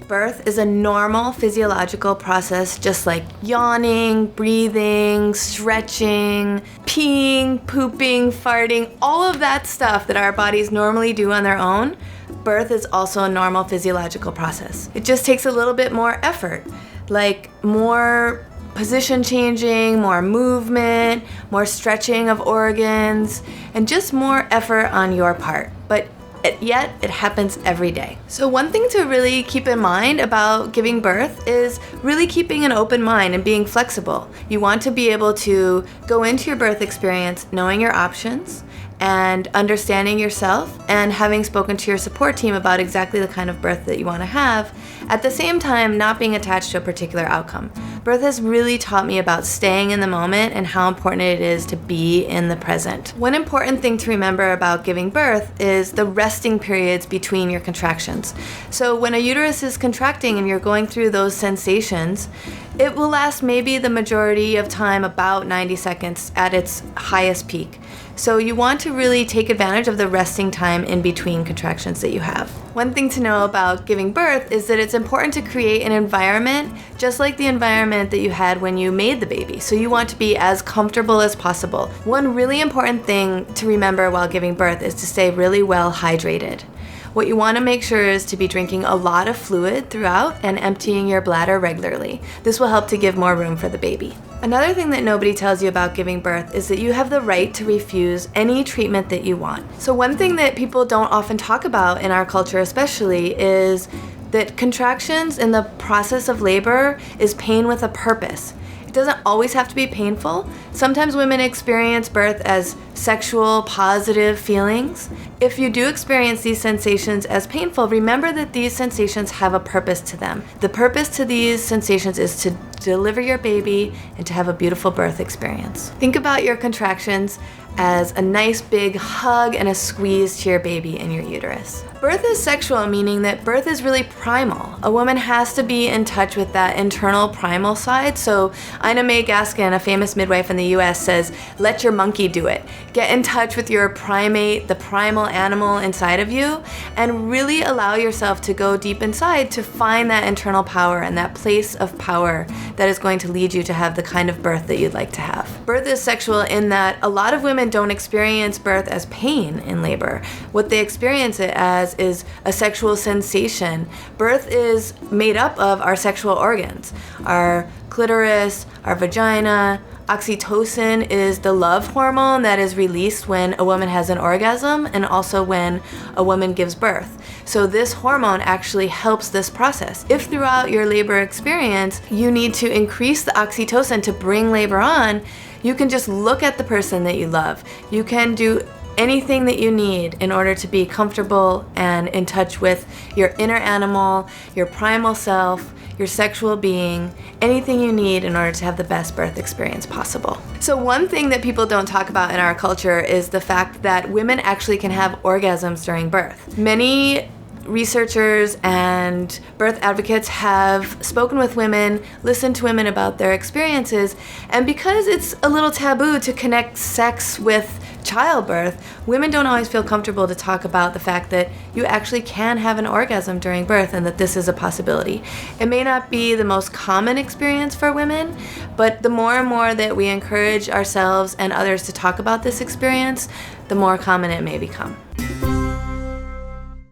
Birth is a normal physiological process, just like yawning, breathing, stretching, peeing, pooping, farting, all of that stuff that our bodies normally do on their own. Birth is also a normal physiological process. It just takes a little bit more effort, like more position changing, more movement, more stretching of organs, and just more effort on your part. But yet it happens every day. So one thing to really keep in mind about giving birth is really keeping an open mind and being flexible. You want to be able to go into your birth experience knowing your options and understanding yourself and having spoken to your support team about exactly the kind of birth that you want to have, at the same time not being attached to a particular outcome. Birth has really taught me about staying in the moment and how important it is to be in the present. One important thing to remember about giving birth is the resting periods between your contractions. So when a uterus is contracting and you're going through those sensations, it will last maybe the majority of time about 90 seconds at its highest peak. So you want to really take advantage of the resting time in between contractions that you have. One thing to know about giving birth is that it's important to create an environment just like the environment that you had when you made the baby. So you want to be as comfortable as possible. One really important thing to remember while giving birth is to stay really well hydrated. What you want to make sure is to be drinking a lot of fluid throughout and emptying your bladder regularly. This will help to give more room for the baby. Another thing that nobody tells you about giving birth is that you have the right to refuse any treatment that you want. So one thing that people don't often talk about in our culture especially is that contractions in the process of labor is pain with a purpose. It doesn't always have to be painful. Sometimes women experience birth as sexual, positive feelings. If you do experience these sensations as painful, remember that these sensations have a purpose to them. The purpose to these sensations is to deliver your baby and to have a beautiful birth experience. Think about your contractions as a nice big hug and a squeeze to your baby in your uterus. Birth is sexual, meaning that birth is really primal. A woman has to be in touch with that internal primal side. So Ina May Gaskin, a famous midwife in the US, says, let your monkey do it. Get in touch with your primate, the primal animal inside of you, and really allow yourself to go deep inside to find that internal power and that place of power that is going to lead you to have the kind of birth that you'd like to have. Birth is sexual in that a lot of women don't experience birth as pain in labor. What they experience it as is a sexual sensation. Birth is made up of our sexual organs, our clitoris, our vagina. Oxytocin is the love hormone that is released when a woman has an orgasm and also when a woman gives birth. So this hormone actually helps this process. If throughout your labor experience you need to increase the oxytocin to bring labor on, you can just look at the person that you love. You can do anything that you need in order to be comfortable and in touch with your inner animal, your primal self, your sexual being, anything you need in order to have the best birth experience possible. So one thing that people don't talk about in our culture is the fact that women actually can have orgasms during birth. Many researchers and birth advocates have spoken with women, listened to women about their experiences, and because it's a little taboo to connect sex with childbirth, women don't always feel comfortable to talk about the fact that you actually can have an orgasm during birth and that this is a possibility. It may not be the most common experience for women, but the more and more that we encourage ourselves and others to talk about this experience, the more common it may become.